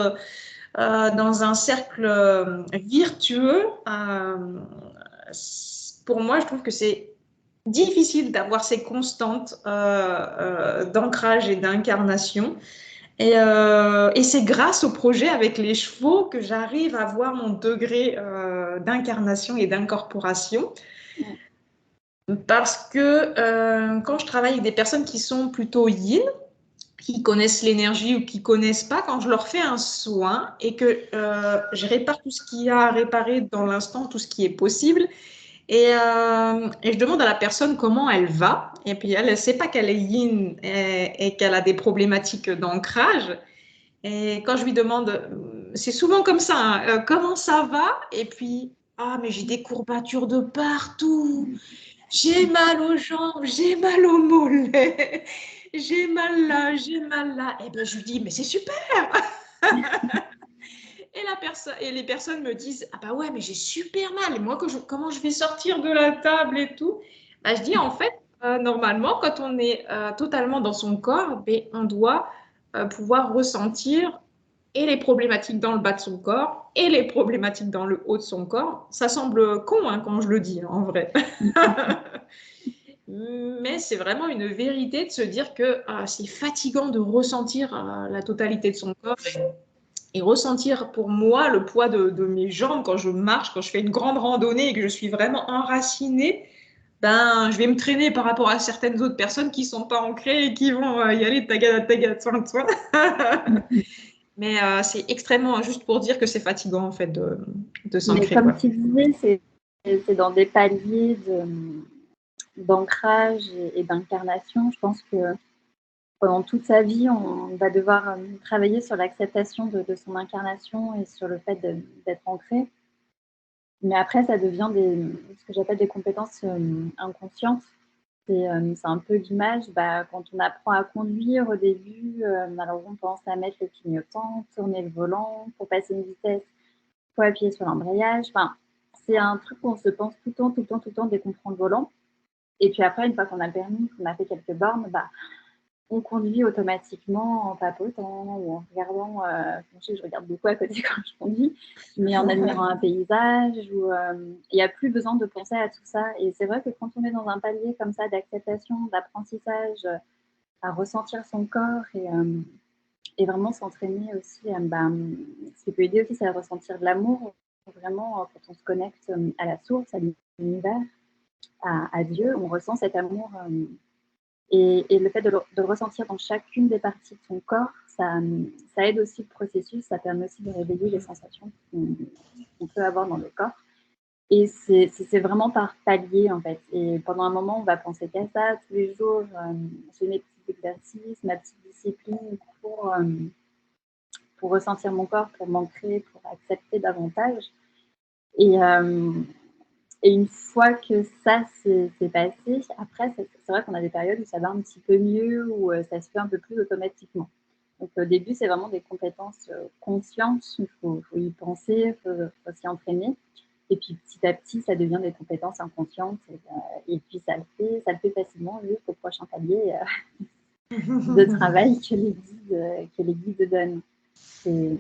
un cercle virtueux. Pour moi, je trouve que c'est difficile d'avoir ces constantes d'ancrage et d'incarnation. Et c'est grâce au projet avec les chevaux que j'arrive à voir mon degré d'incarnation et d'incorporation. Parce que quand je travaille avec des personnes qui sont plutôt yin, qui connaissent l'énergie ou qui connaissent pas, quand je leur fais un soin et que je répare tout ce qu'il y a à réparer dans l'instant, tout ce qui est possible, et je demande à la personne comment elle va, et puis elle ne sait pas qu'elle est yin et qu'elle a des problématiques d'ancrage. Et quand je lui demande, c'est souvent comme ça, hein, comment ça va? Et puis, ah, mais j'ai des courbatures de partout. J'ai mal aux jambes, j'ai mal aux mollets, j'ai mal là, j'ai mal là. Et bien, je lui dis, mais c'est super! Et les personnes me disent, ah bah ouais, mais j'ai super mal. Et moi, comment je vais sortir de la table et tout? Bah, je dis, en fait, normalement, quand on est totalement dans son corps, ben, on doit pouvoir ressentir et les problématiques dans le bas de son corps et les problématiques dans le haut de son corps. Ça semble con hein, quand je le dis, hein, en vrai. Mais c'est vraiment une vérité de se dire que c'est fatigant de ressentir la totalité de son corps et ressentir pour moi le poids de mes jambes quand je marche, quand je fais une grande randonnée et que je suis vraiment enracinée. Ben, je vais me traîner par rapport à certaines autres personnes qui sont pas ancrées et qui vont y aller taga taga soin de soi. Mais c'est extrêmement juste pour dire que c'est fatigant en fait de Mais s'ancrer comme quoi. tu disais, c'est dans des paliers d'ancrage et d'incarnation. Je pense que pendant toute sa vie, on va devoir travailler sur l'acceptation de son incarnation et sur le fait d'être ancré. Mais après, ça devient ce que j'appelle des compétences inconscientes. C'est un peu l'image, quand on apprend à conduire au début, alors on pense à mettre le clignotant, tourner le volant, pour passer une vitesse, il faut appuyer sur l'embrayage. Enfin, c'est un truc qu'on se pense tout le temps, tout le temps, tout le temps dès qu'on prend le volant. Et puis après, une fois qu'on a le permis, qu'on a fait quelques bornes, on conduit automatiquement en papotant ou en regardant, je regarde beaucoup à côté quand je conduis, mais en admirant un paysage. Il n'y a plus besoin de penser à tout ça. Et c'est vrai que quand on est dans un palier comme ça d'acceptation, d'apprentissage, à ressentir son corps et vraiment s'entraîner aussi, ce qui peut aider aussi, c'est à ressentir de l'amour, vraiment quand on se connecte à la source, à l'univers, à Dieu, on ressent cet amour. Et le fait de le ressentir dans chacune des parties de son corps, ça aide aussi le processus, ça permet aussi de réveiller les sensations qu'on peut avoir dans le corps. Et c'est vraiment par palier, en fait. Et pendant un moment, on va penser qu'à ça. Tous les jours, j'ai mes petits exercices, ma petite discipline pour ressentir mon corps, pour m'ancrer, pour accepter davantage. Et, et une fois que ça c'est passé, après, c'est vrai qu'on a des périodes où ça va un petit peu mieux, où ça se fait un peu plus automatiquement. Donc au début, c'est vraiment des compétences conscientes, il faut y penser, il faut s'y entraîner. Et puis petit à petit, ça devient des compétences inconscientes. Et puis ça le fait facilement jusqu'au prochain palier de travail que les guides donnent. C'est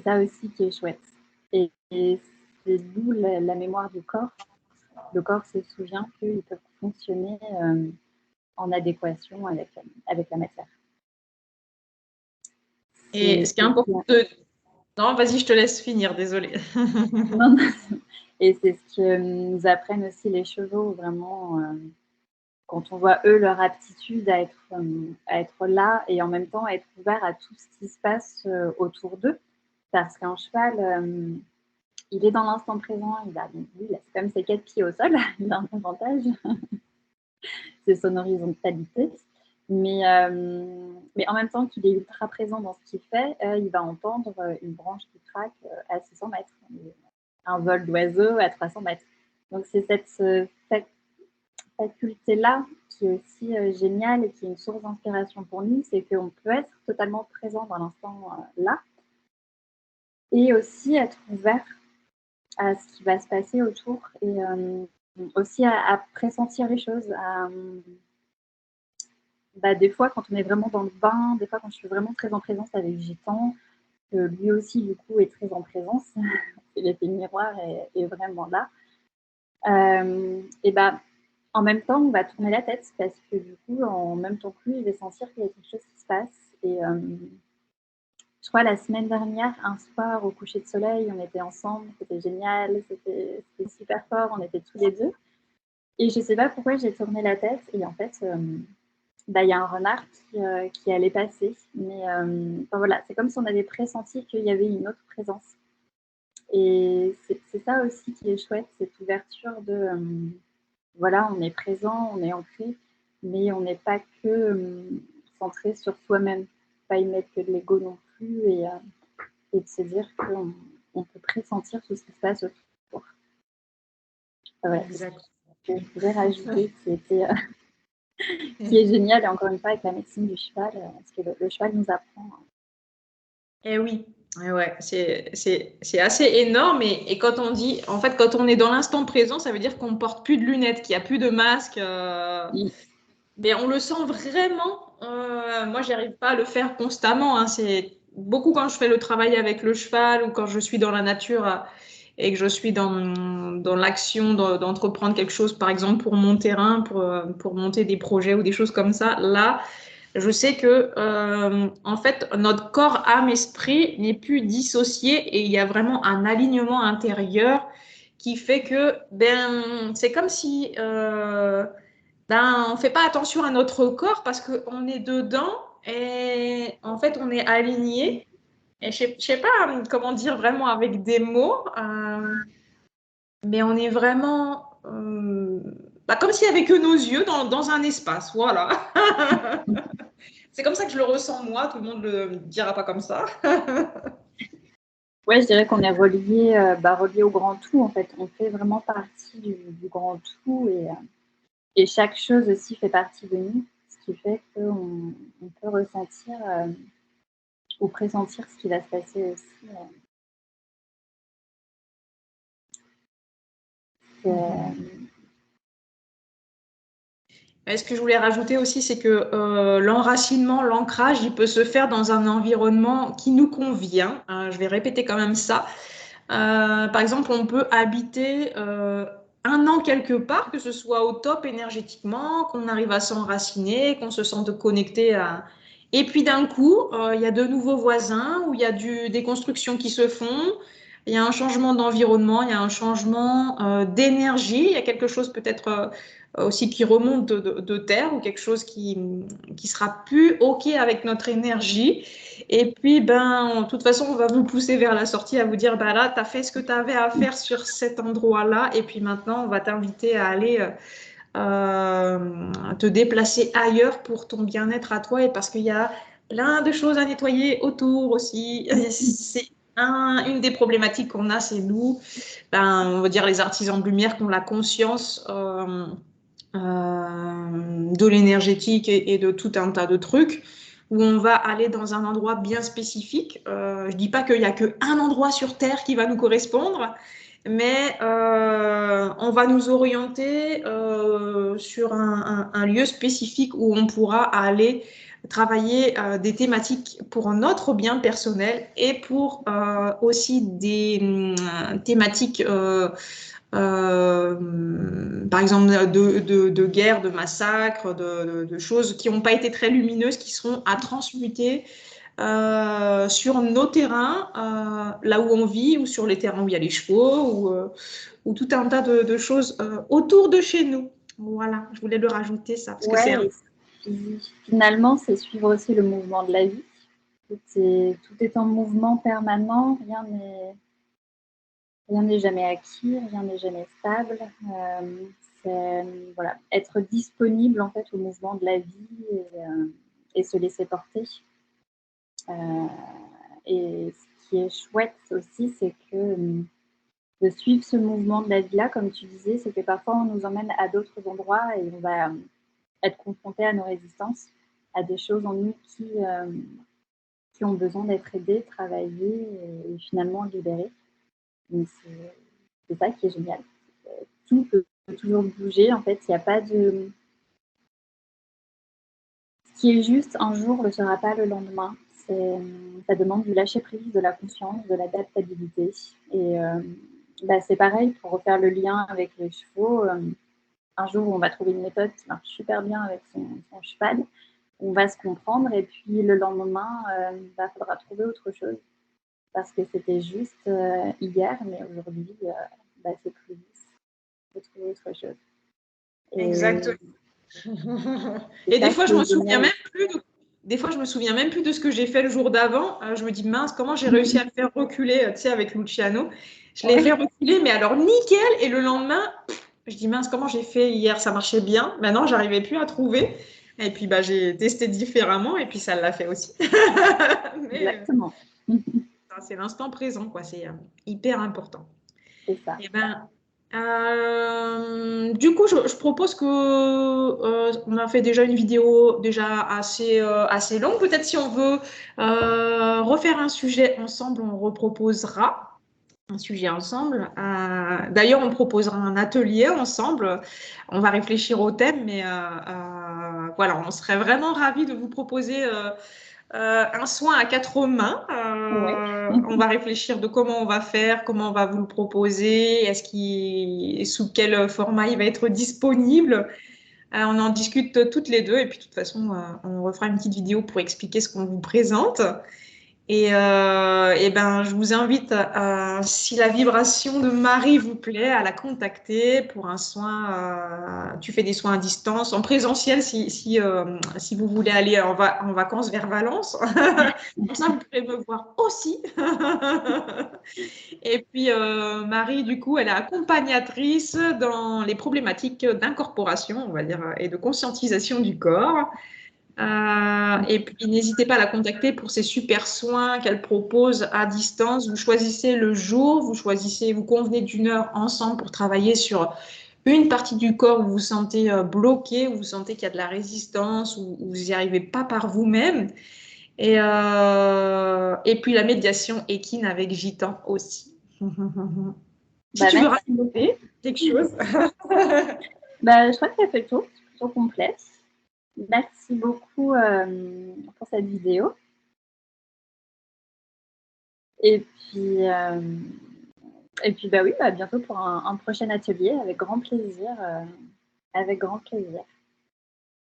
ça aussi qui est chouette. Et c'est d'où la mémoire du corps. Le corps se souvient qu'ils peuvent fonctionner en adéquation avec la matière. Et ce qui est important de... Non, vas-y, je te laisse finir, désolée. Non, non. Et c'est ce que nous apprennent aussi les chevaux, vraiment, quand on voit eux leur aptitude à être là et en même temps à être ouvert à tout ce qui se passe autour d'eux. Parce qu'un cheval, il est dans l'instant présent, il laisse quand même ses 4 pieds au sol, il a un avantage, c'est son horizontalité. Mais en même temps qu'il est ultra présent dans ce qu'il fait, il va entendre une branche qui craque à 600 mètres, un vol d'oiseau à 300 mètres. Donc c'est cette faculté-là qui est aussi géniale et qui est une source d'inspiration pour nous, c'est qu'on peut être totalement présent dans l'instant là et aussi être ouvert à ce qui va se passer autour et aussi à pressentir les choses. Des fois, quand on est vraiment dans le bain, des fois, quand je suis vraiment très en présence avec Gitan, que lui aussi, du coup, est très en présence, l'effet miroir est vraiment là. En même temps, on va tourner la tête parce que du coup, en même temps que lui, je vais sentir qu'il y a quelque chose qui se passe Et je crois la semaine dernière, un soir au coucher de soleil, on était ensemble, c'était génial, c'était super fort, on était tous les deux. Et je sais pas pourquoi j'ai tourné la tête et en fait, il y a un renard qui allait passer. Mais enfin, voilà, c'est comme si on avait pressenti qu'il y avait une autre présence. Et c'est ça aussi qui est chouette, cette ouverture de voilà, on est présent, on est ancré, mais on n'est pas que centré sur soi-même, pas y mettre que de l'ego non plus et de se dire qu'on peut pressentir tout ce qui se passe autour. Voilà, c'est ce Exact. que je voulais rajouter qui est génial, et encore une fois avec la médecine du cheval, parce que le cheval nous apprend. Eh oui, ouais, c'est assez énorme. Et quand on dit, en fait, quand on est dans l'instant présent, ça veut dire qu'on ne porte plus de lunettes, qu'il n'y a plus de masque. Mais on le sent vraiment. Moi, j'arrive pas à le faire constamment, hein. C'est beaucoup quand je fais le travail avec le cheval ou quand je suis dans la nature et que je suis dans l'action d'entreprendre quelque chose, par exemple pour mon terrain, pour monter des projets ou des choses comme ça. Là, je sais que en fait, notre corps, âme, esprit n'est plus dissocié et il y a vraiment un alignement intérieur qui fait que ben, c'est comme si ben, on ne fait pas attention à notre corps parce qu'on est dedans et en fait, on est aligné. Et je ne sais pas comment dire vraiment avec des mots, mais on est vraiment bah, comme s'il n'y avait que nos yeux dans un espace. Voilà. C'est comme ça que je le ressens moi, tout le monde ne le dira pas comme ça. Ouais, je dirais qu'on est relié au grand tout, en fait. On fait vraiment partie du grand tout et chaque chose aussi fait partie de nous, ce qui fait qu'on peut ressentir ou pressentir ce qui va se passer aussi. Et ce que je voulais rajouter aussi, c'est que l'enracinement, l'ancrage, il peut se faire dans un environnement qui nous convient. Je vais répéter quand même ça. Par exemple, on peut habiter un an quelque part, que ce soit au top énergétiquement, qu'on arrive à s'enraciner, qu'on se sente connecté à... Et puis d'un coup, il y a de nouveaux voisins, ou il y a des constructions qui se font, il y a un changement d'environnement, il y a un changement d'énergie, il y a quelque chose peut-être aussi qui remonte de terre, ou quelque chose qui sera plus OK avec notre énergie. Et puis, ben, de toute façon, on va vous pousser vers la sortie à vous dire, bah là, tu as fait ce que tu avais à faire sur cet endroit-là. Et puis maintenant, on va t'inviter à aller te déplacer ailleurs pour ton bien-être à toi. Et parce qu'il y a plein de choses à nettoyer autour aussi. C'est une des problématiques qu'on a, c'est nous, ben, on va dire les artisans de lumière, qui ont la conscience de l'énergétique et de tout un tas de trucs, où on va aller dans un endroit bien spécifique. Je dis pas qu'il n'y a qu'un endroit sur Terre qui va nous correspondre, mais on va nous orienter sur un lieu spécifique où on pourra aller travailler des thématiques pour notre bien personnel et pour aussi des thématiques par exemple de guerre, de massacres, de choses qui n'ont pas été très lumineuses, qui seront à transmuter sur nos terrains, là où on vit, ou sur les terrains où il y a les chevaux, ou tout un tas de choses autour de chez nous. Voilà, je voulais le rajouter ça, parce que c'est Ouais, et finalement, c'est suivre aussi le mouvement de la vie. Tout est en mouvement permanent, rien n'est jamais acquis, rien n'est jamais stable. C'est voilà, être disponible en fait au mouvement de la vie et se laisser porter. Et ce qui est chouette aussi, c'est que de suivre ce mouvement de la vie-là, comme tu disais, c'est que parfois on nous emmène à d'autres endroits et on va être confronté à nos résistances, à des choses en nous qui ont besoin d'être aidées, travaillées et finalement libérées. Donc c'est ça qui est génial. Tout peut toujours bouger. En fait, il n'y a pas de. Ce qui est juste un jour ne le sera pas le lendemain. Ça demande du lâcher prise, de la conscience, de l'adaptabilité. Et c'est pareil pour refaire le lien avec les chevaux. Un jour où on va trouver une méthode qui marche super bien avec son cheval. on va se comprendre et puis le lendemain, il faudra trouver autre chose parce que c'était juste hier, mais aujourd'hui, c'est plus lisse. Il faut trouver autre chose. Exactement. Et Et des ça, fois, je c'est me souviens génial. même plus de ce que j'ai fait le jour d'avant. Je me dis, mince, comment j'ai réussi à le faire reculer, tu sais, avec Luciano. Je l'ai fait reculer, mais alors nickel. Et le lendemain, je dis, mince, comment j'ai fait hier? Ça marchait bien. Maintenant, j'arrivais plus à trouver. Et puis, j'ai testé différemment et puis ça l'a fait aussi. Mais Exactement. c'est l'instant présent, quoi. C'est hyper important. C'est ça. Eh ben, du coup, je propose que on a fait déjà une vidéo déjà assez longue. Peut-être si on veut refaire un sujet ensemble, on reproposera un sujet ensemble. D'ailleurs, on proposera un atelier ensemble. On va réfléchir au thème, mais voilà, on serait vraiment ravis de vous proposer un soin à quatre mains. Ouais. On va réfléchir de comment on va faire, comment on va vous le proposer, sous quel format il va être disponible. On en discute toutes les deux et puis de toute façon, on refera une petite vidéo pour expliquer ce qu'on vous présente. Et ben, je vous invite, si la vibration de Marie vous plaît, à la contacter pour un soin. Tu fais des soins à distance, en présentiel, si vous voulez aller en vacances vers Valence. Comme ça, vous pourrez me voir aussi. Et puis, Marie, du coup, elle est accompagnatrice dans les problématiques d'incorporation, on va dire, et de conscientisation du corps. Et puis, n'hésitez pas à la contacter pour ces super soins qu'elle propose à distance. Vous choisissez le jour, vous convenez d'une heure ensemble pour travailler sur une partie du corps où vous vous sentez bloqué, où vous sentez qu'il y a de la résistance, où vous n'y arrivez pas par vous-même. Et puis, la médiation équine avec Gitan aussi. Si tu veux Merci beaucoup. rajouter quelque chose. Je crois que tu as fait le tour, c'est plutôt complet. Merci beaucoup pour cette vidéo. Et puis, oui, bientôt pour un prochain atelier, avec grand plaisir. Avec grand plaisir.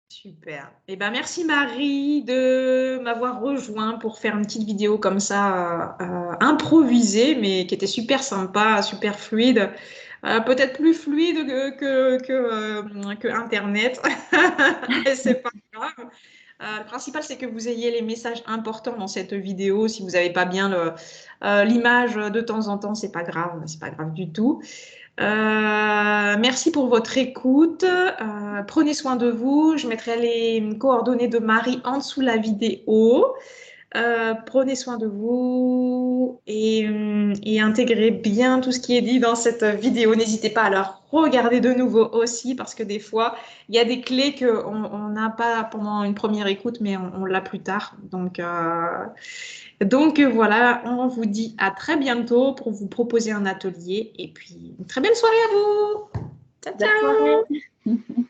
Super. Eh ben, merci Marie de m'avoir rejoint pour faire une petite vidéo comme ça, improvisée, mais qui était super sympa, super fluide. Peut-être plus fluide que Internet. Et c'est pas grave. Le principal, c'est que vous ayez les messages importants dans cette vidéo. Si vous n'avez pas bien l'image de temps en temps, c'est pas grave du tout. Merci pour votre écoute. Prenez soin de vous. Je mettrai les coordonnées de Marie en dessous de la vidéo. Prenez soin de vous et intégrez bien tout ce qui est dit dans cette vidéo. N'hésitez pas à la regarder de nouveau aussi parce que des fois, il y a des clés qu'on n'a pas pendant une première écoute, mais on l'a plus tard. Donc voilà, on vous dit à très bientôt pour vous proposer un atelier et puis une très belle soirée à vous. Ciao, Bonne ciao! soirée.